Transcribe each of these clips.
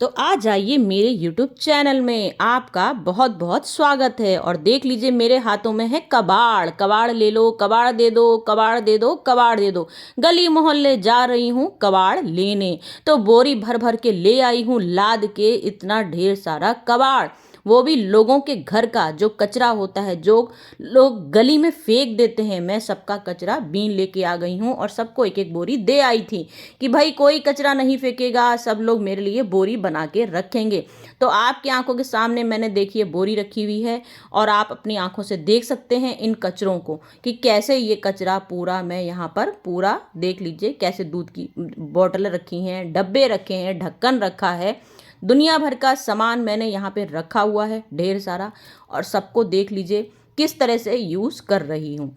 तो आ जाइए मेरे YouTube चैनल में, आपका बहुत बहुत स्वागत है। और देख लीजिए मेरे हाथों में है कबाड़। कबाड़ ले लो, कबाड़ दे दो, कबाड़ दे दो, कबाड़ दे दो। गली मोहल्ले जा रही हूँ कबाड़ लेने, तो बोरी भर भर के ले आई हूँ लाद के इतना ढेर सारा कबाड़। वो भी लोगों के घर का जो कचरा होता है, जो लोग गली में फेंक देते हैं। मैं सबका कचरा बीन लेके आ गई हूँ और सबको एक एक बोरी दे आई थी कि भाई कोई कचरा नहीं फेंकेगा, सब लोग मेरे लिए बोरी बना के रखेंगे। तो आपकी आंखों के सामने मैंने देखिए बोरी रखी हुई है और आप अपनी आंखों से देख सकते हैं इन कचरों को कि कैसे ये कचरा पूरा मैं यहाँ पर पूरा देख लीजिए कैसे दूध की बोतल रखी हैं, डब्बे रखे हैं, ढक्कन रखा है, दुनिया भर का सामान मैंने यहाँ पे रखा हुआ है ढेर सारा। और सबको देख लीजिए किस तरह से यूज़ कर रही हूँ।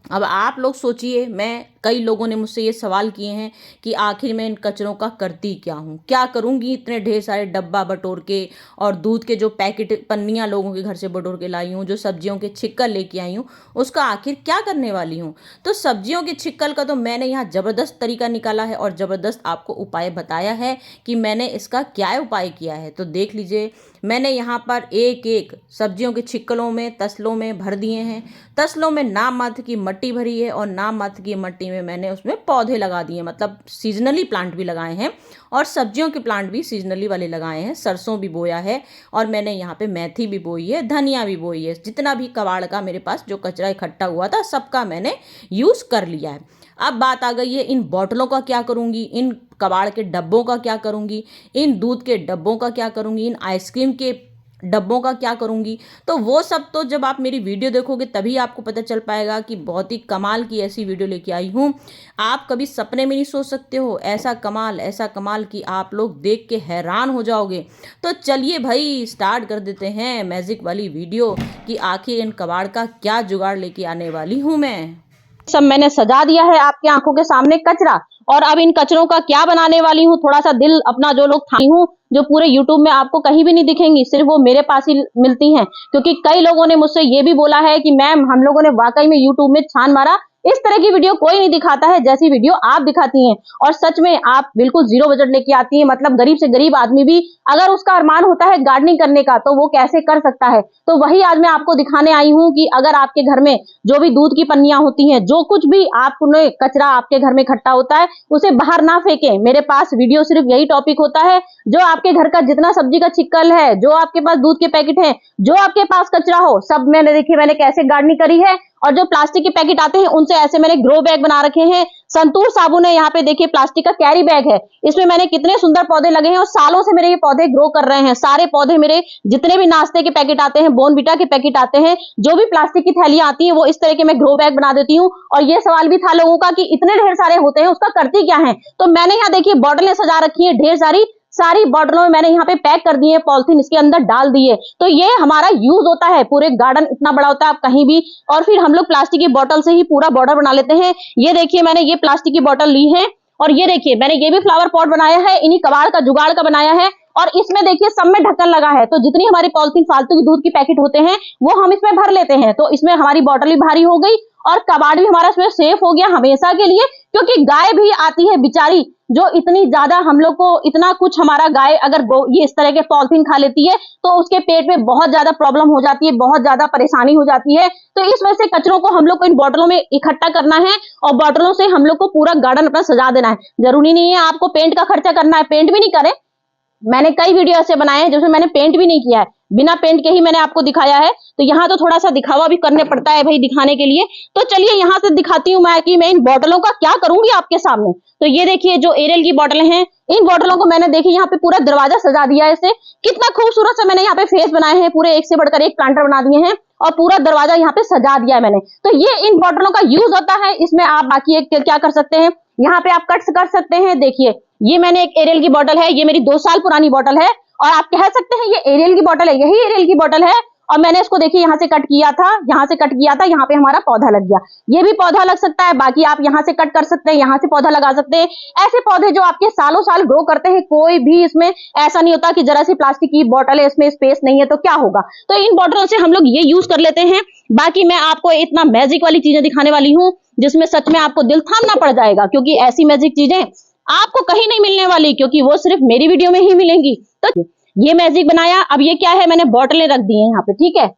अब आप लोग सोचिए, मैं कई लोगों ने मुझसे ये सवाल किए हैं कि आखिर मैं इन कचरों का करती क्या हूँ, क्या करूँगी इतने ढेर सारे डब्बा बटोर के, और दूध के जो पैकेट पन्नियाँ लोगों के घर से बटोर के लाई हूँ, जो सब्जियों के छिक्कल लेके आई हूँ, उसका आखिर क्या करने वाली हूँ। तो सब्जियों के छिक्कल का तो मैंने यहाँ ज़बरदस्त तरीका निकाला है और ज़बरदस्त आपको उपाय बताया है कि मैंने इसका क्या उपाय किया है। तो देख लीजिए मैंने यहाँ पर एक एक सब्जियों के छिक्कलों में तसलों में भर दिए हैं। तसलों में नाम मात्र की मट्टी भरी है और नाम मात्र की मट्टी में मैंने उसमें पौधे लगा दिए, मतलब सीजनली प्लांट भी लगाए हैं और सब्जियों के प्लांट भी सीजनली वाले लगाए हैं। सरसों भी बोया है और मैंने यहाँ पे मेथी भी बोई है, धनिया भी बोई है। जितना भी कबाड़ का मेरे पास जो कचरा इकट्ठा हुआ था सबका मैंने यूज़ कर लिया है। अब बात आ गई है इन बॉटलों का क्या करूँगी, इन कबाड़ के डब्बों का क्या करूँगी, इन दूध के डब्बों का क्या करूँगी, इन आइसक्रीम के डब्बों का क्या करूँगी। तो वो सब तो जब आप मेरी वीडियो देखोगे तभी आपको पता चल पाएगा कि बहुत ही कमाल की ऐसी वीडियो लेके आई हूँ। आप कभी सपने में नहीं सोच सकते हो ऐसा कमाल कि आप लोग देख के हैरान हो जाओगे। तो चलिए भाई स्टार्ट कर देते हैं मैजिक वाली वीडियो कि आखिर इन कबाड़ का क्या जुगाड़ लेके आने वाली हूँ मैं। सब मैंने सजा दिया है आपकी आंखों के सामने कचरा, और अब इन कचरों का क्या बनाने वाली हूँ। थोड़ा सा दिल अपना जो लोग थामी हूँ, जो पूरे YouTube में आपको कहीं भी नहीं दिखेंगी, सिर्फ वो मेरे पास ही मिलती हैं। क्योंकि कई लोगों ने मुझसे ये भी बोला है कि मैम हम लोगों ने वाकई में YouTube में छान मारा, इस तरह की वीडियो कोई नहीं दिखाता है जैसी वीडियो आप दिखाती हैं। और सच में आप बिल्कुल जीरो बजट लेके आती हैं, मतलब गरीब से गरीब आदमी भी अगर उसका अरमान होता है गार्डनिंग करने का तो वो कैसे कर सकता है। तो वही आज मैं आपको दिखाने आई हूँ कि अगर आपके घर में जो भी दूध की पन्नियां होती हैं, जो कुछ भी आपने कचरा आपके घर में इकट्ठा होता है, उसे बाहर ना फेंकें। मेरे पास वीडियो सिर्फ यही टॉपिक होता है, जो आपके घर का जितना सब्जी का छिक्कल है, जो आपके पास दूध के पैकेट हैं, जो आपके पास कचरा हो, सब मैंने देखिए मैंने कैसे गार्डनिंग करी है। और जो प्लास्टिक के पैकेट आते हैं उनसे ऐसे मैंने ग्रो बैग बना रखे हैं। संतूर साबुन है, यहाँ पे देखिए प्लास्टिक का कैरी बैग है, इसमें मैंने कितने सुंदर पौधे लगे हैं और सालों से मेरे ये पौधे ग्रो कर रहे हैं। सारे पौधे मेरे जितने भी नाश्ते के पैकेट आते हैं, बोर्नविटा के पैकेट आते हैं, जो भी प्लास्टिक की थैलियां आती हैं, वो इस तरह के मैं ग्रो बैग बना देती हूँ। और ये सवाल भी था लोगों का कि इतने ढेर सारे होते हैं उसका करती क्या है। तो मैंने यहाँ देखिए बॉटलें सजा रखी है ढेर सारी, सारी बॉटलों में मैंने यहाँ पे पैक कर दिए, पॉलिथीन इसके अंदर डाल दिए। तो ये हमारा यूज होता है, पूरे गार्डन इतना बड़ा होता है आप कहीं भी। और फिर हम लोग प्लास्टिक की बोतल से ही पूरा बॉर्डर बना लेते हैं। ये देखिए मैंने ये प्लास्टिक की बोतल ली है और ये देखिए मैंने ये भी फ्लावर पॉट बनाया है, इन्हीं कबाड़ का जुगाड़ का बनाया है। और इसमें देखिए सब में ढक्कन लगा है, तो जितनी हमारी पॉलिथीन फालतू की दूध की पैकेट होते हैं वो हम इसमें भर लेते हैं। तो इसमें हमारी बॉटल भी भारी हो गई और कबाड़ भी हमारा इसमें सेफ हो गया हमेशा के लिए। क्योंकि गाय भी आती है बेचारी, जो इतनी ज्यादा हम लोग को इतना कुछ, हमारा गाय अगर ये इस तरह के पॉलिथीन खा लेती है तो उसके पेट में बहुत ज्यादा प्रॉब्लम हो जाती है, बहुत ज्यादा परेशानी हो जाती है। तो इस वजह से कचरों को हम लोग को इन बोतलों में इकट्ठा करना है और बोतलों से हम लोग को पूरा गार्डन अपना सजा देना है। जरूरी नहीं है आपको पेंट का खर्चा करना है, पेंट भी नहीं करे। मैंने कई वीडियो ऐसे बनाए हैं जिसमें मैंने पेंट भी नहीं किया है, बिना पेंट के ही मैंने आपको दिखाया है। तो यहाँ तो थोड़ा सा दिखावा भी करने पड़ता है भाई दिखाने के लिए। तो चलिए यहाँ से दिखाती हूँ मैं कि मैं इन बोतलों का क्या करूंगी आपके सामने। तो ये देखिए जो एरियल की बोतलें हैं, इन बोतलों को मैंने देखिए यहाँ पे पूरा दरवाजा सजा दिया है। इसे कितना खूबसूरत से मैंने यहाँ पे फेस बनाए हैं, पूरे एक से बढ़कर एक प्लांटर बना दिए हैं और पूरा दरवाजा यहाँ पे सजा दिया है मैंने। तो ये इन बोतलों का यूज होता है। इसमें आप बाकी एक क्या कर सकते हैं, यहाँ पे आप कट्स कर सकते हैं। देखिए ये मैंने एक एरियल की बोतल है, ये मेरी 2 साल पुरानी बोतल है और आप कह सकते हैं ये एरियल की बोतल है, यही एरियल की बोतल है। और मैंने इसको देखिए यहाँ से कट किया था, यहाँ से कट किया था, यहाँ पे हमारा पौधा लग गया। ये भी पौधा लग सकता है, बाकी आप यहाँ से कट कर सकते हैं, यहाँ से पौधा लगा सकते हैं। ऐसे पौधे जो आपके सालों साल ग्रो करते हैं, कोई भी इसमें ऐसा नहीं होता कि जरा सी प्लास्टिक की बोतल है इसमें स्पेस नहीं है तो क्या होगा। तो इन बोतलों से हम लोग ये यूज कर लेते हैं। बाकी मैं आपको इतना मैजिक वाली चीजें दिखाने वाली हूँ जिसमें सच में आपको दिल थामना पड़ जाएगा, क्योंकि ऐसी मैजिक चीजें आपको कहीं नहीं मिलने वाली, क्योंकि वो सिर्फ मेरी वीडियो में ही मिलेंगी। तो ये मैजिक बनाया। अब ये क्या है, मैंने बॉटलें रख दी हैं यहाँ पे, ठीक है।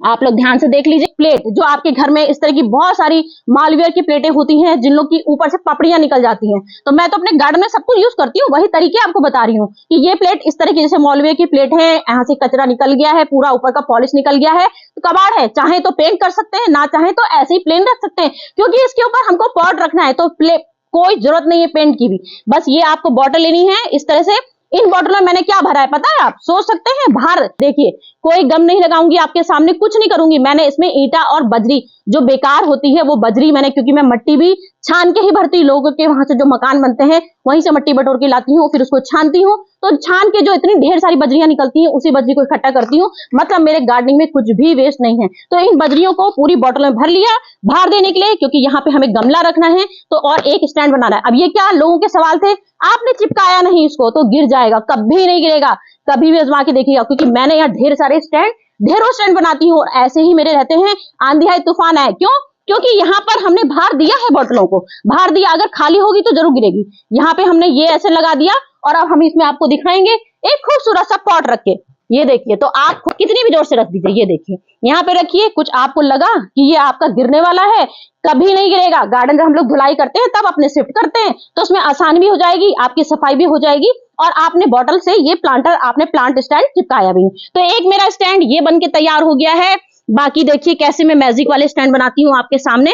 आप लोग ध्यान से देख लीजिए। प्लेट जो आपके घर में इस तरह की बहुत सारी मालवेयर की प्लेटें होती हैं, जिन लोग की ऊपर से पपड़ियां निकल जाती हैं, तो मैं तो अपने गार्डन में सब कुछ यूज करती हूँ, वही तरीके आपको बता रही हूँ कि ये प्लेट इस तरह की, जैसे मालवेयर की प्लेट है, यहाँ से कचरा निकल गया है, पूरा ऊपर का पॉलिश निकल गया है, तो कबाड़ है, चाहे तो पेंट कर सकते हैं, ना चाहे तो ऐसे ही प्लेन रख सकते हैं, क्योंकि इसके ऊपर हमको पॉट रखना है, तो कोई जरूरत नहीं है पेंट की भी। बस ये आपको बॉटल लेनी है इस तरह से। इन बॉटल में मैंने क्या भरा है पता है, आप सोच सकते हैं बाहर देखिए, कोई गम नहीं लगाऊंगी आपके सामने, कुछ नहीं करूंगी। मैंने इसमें ईंटा और बजरी जो बेकार होती है वो बजरी मैंने, क्योंकि मैं मट्टी भी छान के ही भरती हूँ, लोगों के वहां से जो मकान बनते हैं वहीं से मट्टी बटोर के लाती हूँ, फिर उसको छानती हूँ, तो छान के जो इतनी ढेर सारी बजरियां निकलती हैं उसी बजरी को इकट्ठा करती हूँ। मतलब मेरे गार्डनिंग में कुछ भी वेस्ट नहीं है। तो इन बजरियों को पूरी बोतल में भर लिया बाहर देने के लिए, क्योंकि यहाँ पे हमें गमला रखना है, तो और एक स्टैंड बनाना है। अब ये क्या लोगों के सवाल थे, आपने चिपकाया नहीं इसको तो गिर जाएगा, कभी नहीं गिरेगा, कभी भी आजमा के देखिएगा, क्योंकि मैंने यहाँ ढेर सारे स्टैंड, ढेरों स्टैंड बनाती हूँ, और ऐसे ही मेरे रहते हैं, आंधी आए तूफान आए। क्यों? क्योंकि यहाँ पर हमने भार दिया है, बोतलों को भार दिया, अगर खाली होगी तो जरूर गिरेगी। यहाँ पे हमने ये ऐसे लगा दिया, और अब हम इसमें आपको दिखाएंगे एक खूबसूरत सा पॉट रख के। ये देखिए, तो आप कितनी भी जोर से रख दीजिए, ये देखिए यहाँ पे रखिए। कुछ आपको लगा कि ये आपका गिरने वाला है, कभी नहीं गिरेगा। गार्डन जब हम लोग धुलाई करते हैं तब अपने शिफ्ट करते हैं, तो उसमें आसान भी हो जाएगी, आपकी सफाई भी हो जाएगी, और आपने बॉटल से ये प्लांटर, आपने प्लांट स्टैंड चिपकाया भी। तो एक मेरा स्टैंड ये बन के तैयार हो गया है। बाकी देखिए कैसे मैं मैजिक वाले स्टैंड बनाती हूँ आपके सामने।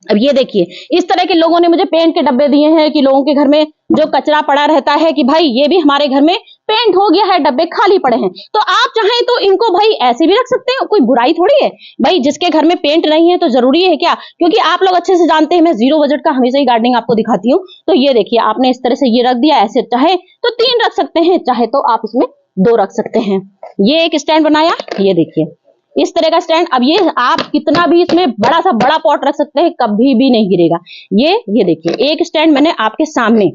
अब ये देखिए, इस तरह के लोगों ने मुझे पेंट के डब्बे दिए हैं कि लोगों के घर में जो कचरा पड़ा रहता है कि भाई ये भी हमारे घर में पेंट हो गया है, डब्बे खाली पड़े हैं, तो आप चाहें तो इनको भाई ऐसे भी रख सकते हैं, कोई बुराई थोड़ी है भाई। जिसके घर में पेंट नहीं है तो जरूरी है क्या? क्योंकि आप लोग अच्छे से जानते हैं मैं जीरो बजट का हमेशा ही गार्डनिंग आपको दिखाती हूँ। तो ये देखिए, आपने इस तरह से ये रख दिया, ऐसे चाहे तो 3 रख सकते हैं, चाहे तो आप इसमें 2 रख सकते हैं। ये एक स्टैंड बनाया, ये देखिए इस तरह का स्टैंड। अब ये आप कितना भी इसमें बड़ा पॉट रख सकते हैं, कभी भी नहीं गिरेगा। ये देखिए, एक स्टैंड मैंने आपके सामने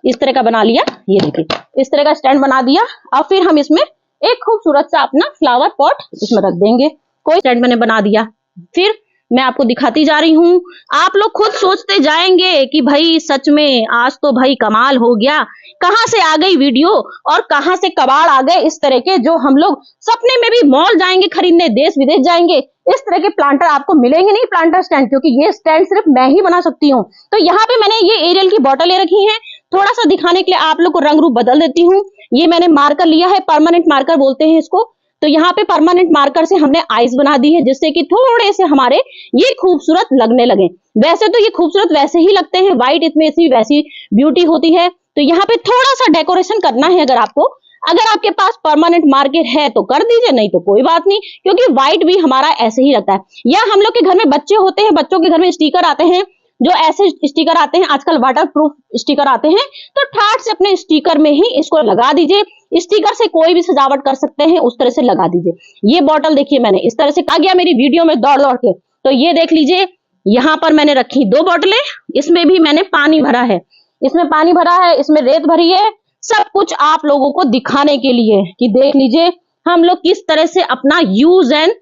इस तरह का बना लिया, ये देखिए इस तरह का स्टैंड बना दिया। अब फिर हम इसमें एक खूबसूरत सा अपना फ्लावर पॉट इसमें रख देंगे। कोई स्टैंड मैंने बना दिया, फिर मैं आपको दिखाती जा रही हूँ। आप लोग खुद सोचते जाएंगे कि भाई सच में आज तो भाई कमाल हो गया, कहां से आ गई वीडियो और कहां से कबाड़ आ गए इस तरह के, जो हम लोग सपने में भी मॉल जाएंगे खरीदने, देश विदेश जाएंगे, इस तरह के प्लांटर आपको मिलेंगे नहीं, प्लांटर स्टैंड, क्योंकि ये स्टैंड सिर्फ मैं ही बना सकती हूँ। तो यहाँ पे मैंने ये एरियल की बोतल ले रखी है, थोड़ा सा दिखाने के लिए आप लोग को रंग रूप बदल देती हूँ। ये मैंने मार्कर लिया है, परमानेंट मार्कर बोलते हैं इसको। तो यहाँ पे परमानेंट मार्कर से हमने आइस बना दी है, जिससे कि थोड़े से हमारे ये खूबसूरत लगने लगे। वैसे तो ये खूबसूरत वैसे ही लगते हैं, व्हाइट इसमें ऐसी वैसी ब्यूटी होती है। तो यहाँ पे थोड़ा सा डेकोरेशन करना है, अगर आपके पास परमानेंट मार्कर है तो कर दीजिए, नहीं तो कोई बात नहीं, क्योंकि व्हाइट भी हमारा ऐसे ही लगता है। या हम लोग के घर में बच्चे होते हैं, बच्चों के घर में स्टिकर आते हैं, जो ऐसे स्टिकर आते हैं, आजकल वाटर प्रूफ स्टिकर आते हैं, तो ठाट से अपने स्टिकर में ही इसको लगा दीजिए। स्टिकर से कोई भी सजावट कर सकते हैं, उस तरह से लगा दीजिए। ये बॉटल देखिए मैंने इस तरह से आ गया मेरी वीडियो में दौड़ दौड़ के। तो ये देख लीजिए, यहाँ पर मैंने रखी 2 बोतलें, इसमें भी मैंने पानी भरा है, इसमें पानी भरा है, इसमें रेत भरी है, सब कुछ आप लोगों को दिखाने के लिए कि देख लीजिए हम लोग किस तरह से अपना यूज एंड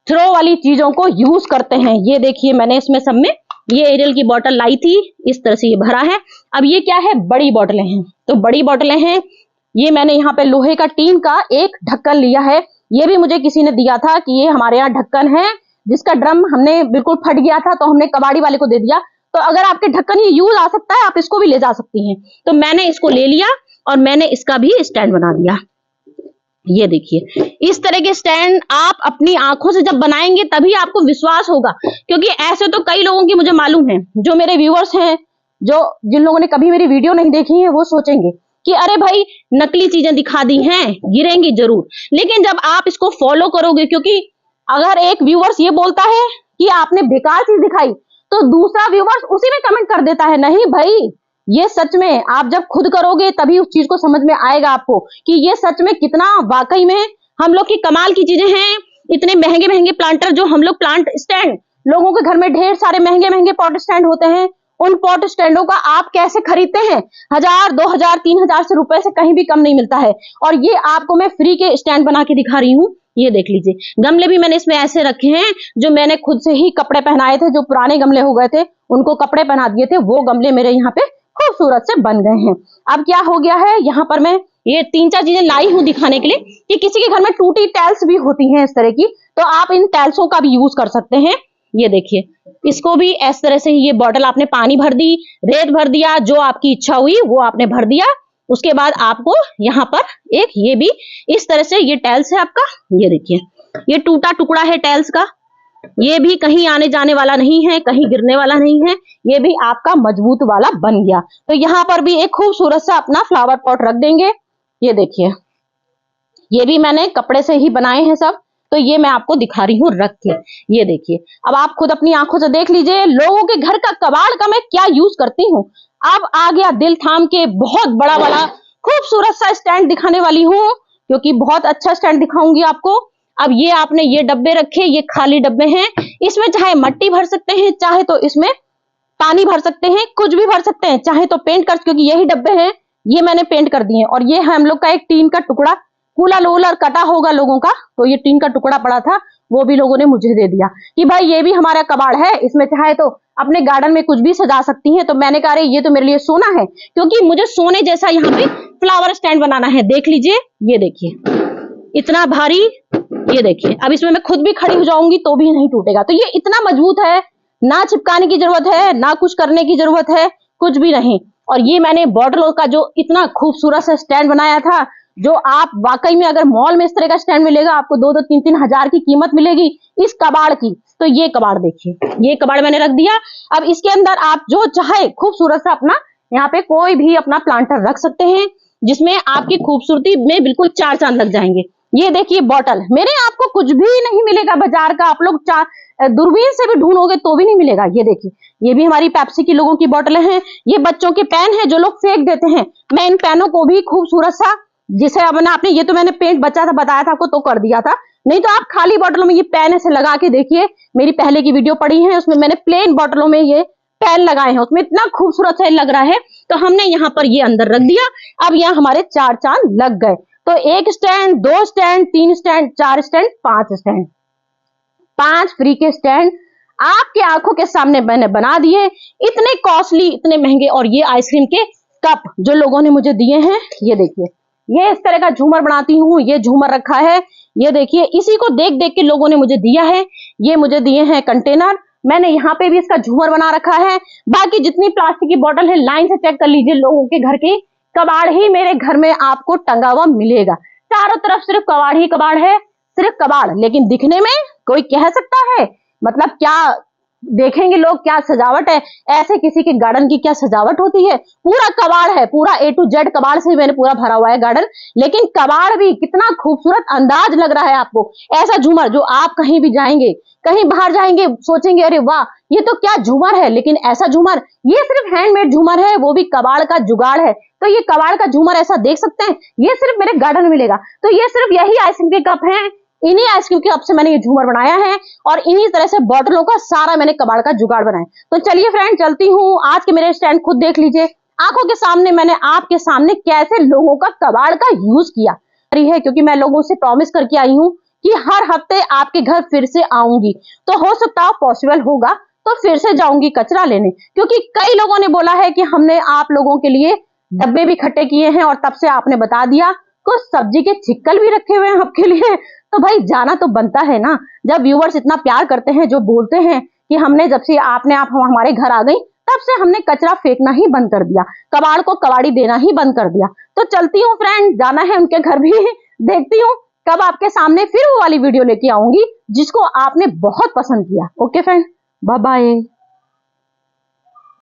थ्रो वाली चीजों को यूज करते हैं। ये देखिए मैंने इसमें सब में ये एरियल की बोतल लाई थी, इस तरह से ये भरा है। अब ये क्या है, बड़ी बोतलें हैं, तो बड़ी बोतलें हैं। ये मैंने यहाँ पे लोहे का टीन का एक ढक्कन लिया है, ये भी मुझे किसी ने दिया था कि ये हमारे यहाँ ढक्कन है, जिसका ड्रम हमने बिल्कुल फट गया था तो हमने कबाड़ी वाले को दे दिया। तो अगर आपके ढक्कन ये यूज आ सकता है, आप इसको भी ले जा सकती हैं। तो मैंने इसको ले लिया और मैंने इसका भी स्टैंड बना दिया। ये देखिए, इस तरह के स्टैंड आप अपनी आंखों से जब बनाएंगे तभी आपको विश्वास होगा, क्योंकि ऐसे तो कई लोगों की मुझे मालूम है, जो मेरे व्यूअर्स हैं, जिन लोगों ने कभी मेरी वीडियो नहीं देखी है, वो सोचेंगे कि अरे भाई नकली चीजें दिखा दी हैं, गिरेंगी जरूर। लेकिन जब आप इसको फॉलो करोगे, क्योंकि अगर एक व्यूअर्स ये बोलता है कि आपने बेकार चीज दिखाई, तो दूसरा व्यूअर्स उसी में कमेंट कर देता है, नहीं भाई ये सच में आप जब खुद करोगे तभी उस चीज को समझ में आएगा आपको कि ये सच में कितना वाकई में हम लोग की कमाल की चीजें हैं। इतने महंगे महंगे प्लांटर, जो हम लोग प्लांट स्टैंड, लोगों के घर में ढेर सारे महंगे महंगे पॉट स्टैंड होते हैं, उन पॉट स्टैंडों का आप कैसे खरीदते हैं, 1000, 2000, 3000 से रुपए से कहीं भी कम नहीं मिलता है। और ये आपको मैं फ्री के स्टैंड बना के दिखा रही हूँ। ये देख लीजिए, गमले भी मैंने इसमें ऐसे रखे हैं, जो मैंने खुद से ही कपड़े पहनाए थे, जो पुराने गमले हो गए थे उनको कपड़े पहना दिए थे, वो गमले मेरे यहाँ पे खूबसूरत से बन गए हैं। अब क्या हो गया है, यहाँ पर मैं ये 3-4 चीजें लाई हूँ दिखाने के लिए कि किसी के घर में टूटी टाइल्स भी होती हैं इस तरह की, तो आप इन टाइल्सों का भी यूज कर सकते हैं। ये देखिए, इसको भी इस तरह से ये बॉटल आपने पानी भर दी, रेत भर दिया, जो आपकी इच्छा हुई वो आपने भर दिया। उसके बाद आपको यहाँ पर एक ये भी इस तरह से ये टाइल्स है आपका, ये देखिए ये टूटा टुकड़ा है टाइल्स का, ये भी कहीं आने जाने वाला नहीं है, कहीं गिरने वाला नहीं है, ये भी आपका मजबूत वाला बन गया। तो यहाँ पर भी एक खूबसूरत सा अपना फ्लावर पॉट रख देंगे। ये देखिए, ये भी मैंने कपड़े से ही बनाए हैं सब, तो ये मैं आपको दिखा रही हूँ रख के। ये देखिए, अब आप खुद अपनी आंखों से देख लीजिए लोगों के घर का कबाड़ का मैं क्या यूज करती हूँ। अब आ गया दिल थाम के बहुत बड़ा बड़ा खूबसूरत सा स्टैंड दिखाने वाली हूँ, क्योंकि बहुत अच्छा स्टैंड दिखाऊंगी आपको। अब ये आपने ये डब्बे रखे, ये खाली डब्बे हैं, इसमें चाहे मट्टी भर सकते हैं, चाहे तो इसमें पानी भर सकते हैं, कुछ भी भर सकते हैं, चाहे तो पेंट कर, क्योंकि यही डब्बे हैं, ये मैंने पेंट कर दिए। और ये है हम लोग का एक टीन का टुकड़ा, कूलर वूलर कटा होगा लोगों का, तो ये टीन का टुकड़ा पड़ा था, वो भी लोगों ने मुझे दे दिया कि भाई ये भी हमारा कबाड़ है, इसमें चाहे तो अपने गार्डन में कुछ भी सजा सकती हैं। तो मैंने कहा ये तो मेरे लिए सोना है, क्योंकि मुझे सोने जैसा यहाँ पे फ्लावर स्टैंड बनाना है। देख लीजिए, ये देखिए इतना भारी, ये देखिए अब इसमें मैं खुद भी खड़ी हो जाऊंगी तो भी नहीं टूटेगा। तो ये इतना मजबूत है, ना चिपकाने की जरूरत है, ना कुछ करने की जरूरत है, कुछ भी नहीं। और ये मैंने बॉटलों का जो इतना खूबसूरत सा स्टैंड बनाया था, जो आप वाकई में अगर मॉल में इस तरह का स्टैंड मिलेगा आपको 2-2, 3-3 हजार की कीमत मिलेगी इस कबाड़ की। तो ये कबाड़ देखिए, ये कबाड़ मैंने रख दिया। अब इसके अंदर आप जो चाहे खूबसूरत सा अपना यहाँ पे कोई भी अपना प्लांटर रख सकते हैं, जिसमें आपकी खूबसूरती में बिल्कुल 4 चांद लग जाएंगे। ये देखिए बॉटल, मेरे आपको कुछ भी नहीं मिलेगा बाजार का, आप लोग दूरबीन से भी ढूंढोगे तो भी नहीं मिलेगा। ये देखिए, ये भी हमारी पेप्सी की लोगों की बोतलें हैं, ये बच्चों के पेन है जो लोग फेंक देते हैं। मैं इन पेनों को भी खूबसूरत सा, जिसे अब ना आपने, ये तो मैंने पेंट बचा था बताया था आपको तो कर दिया था, नहीं तो आप खाली बोतलों में ये पेन ऐसे लगा के देखिए, मेरी पहले की वीडियो पड़ी है उसमें मैंने प्लेन बोतलों में ये पेन लगाए हैं, उसमें इतना खूबसूरत सा लग रहा है। तो हमने यहाँ पर ये अंदर रख दिया। अब यहाँ हमारे 4 चांद लग गए। तो 1 stand, 2 stand, 3 stand, 4 stand, 5 stand, 5 free के स्टैंड आपके आंखों के सामने मैंने बना दिए। इतने कॉस्टली, इतने महंगे। और ये आइसक्रीम के कप जो लोगों ने मुझे दिए हैं, ये देखिए, ये इस तरह का झूमर बनाती हूँ, ये झूमर रखा है, ये देखिए इसी को देख देख के लोगों ने मुझे दिया है। ये मुझे दिए हैं कंटेनर, मैंने यहाँ पे भी इसका झूमर बना रखा है। बाकी जितनी प्लास्टिक की बोतल है लाइन से चेक कर लीजिए, लोगों के घर की कबाड़ ही मेरे घर में आपको टंगा हुआ मिलेगा। चारों तरफ सिर्फ कबाड़ ही कबाड़ है, सिर्फ कबाड़। लेकिन दिखने में कोई कह सकता है, मतलब क्या देखेंगे लोग, क्या सजावट है, ऐसे किसी के गार्डन की क्या सजावट होती है। पूरा कबाड़ है, पूरा A to Z कबाड़ से मैंने पूरा भरा हुआ है गार्डन। लेकिन कबाड़ भी कितना खूबसूरत अंदाज लग रहा है आपको। ऐसा झूमर जो आप कहीं भी जाएंगे, कहीं बाहर जाएंगे, सोचेंगे अरे वाह ये तो क्या झूमर है। लेकिन ऐसा झूमर, ये सिर्फ हैंडमेड झूमर है, वो भी कबाड़ का जुगाड़ है। तो ये कबाड़ का झूमर ऐसा देख सकते हैं, ये सिर्फ मेरे गार्डन में मिलेगा। तो ये सिर्फ यही आइसक्रीम के कप हैं, इन्हीं आइसक्रीम के कप से मैंने ये झूमर बनाया है, और इन्हीं तरह से बॉटलों का सारा मैंने कबाड़ का जुगाड़ बनाया। तो चलिए फ्रेंड, चलती हूँ। आज के मेरे स्टैंड खुद देख लीजिए, आंखों के सामने मैंने आपके सामने कैसे लोगों का कबाड़ का यूज किया है, क्योंकि मैं लोगों से प्रॉमिस करके आई हूँ कि हर हफ्ते आपके घर फिर से आऊंगी। तो हो सकता है पॉसिबल होगा तो फिर से जाऊंगी कचरा लेने, क्योंकि कई लोगों ने बोला है कि हमने आप लोगों के लिए डब्बे भी इकट्ठे किए हैं, और तब से आपने बता दिया कुछ सब्जी के छिक्कल भी रखे हुए हैं आपके लिए। तो भाई जाना तो बनता है ना, जब व्यूअर्स इतना प्यार करते हैं, जो बोलते हैं कि हमने जब से आप हमारे घर आ गई तब से हमने कचरा फेंकना ही बंद कर दिया, कबाड़ को कबाड़ी देना ही बंद कर दिया। तो चलती हूँ फ्रेंड, जाना है उनके घर भी। देखती हूँ कब आपके सामने फिर वो वाली वीडियो लेके आऊंगी जिसको आपने बहुत पसंद किया। Okay friend, bye bye.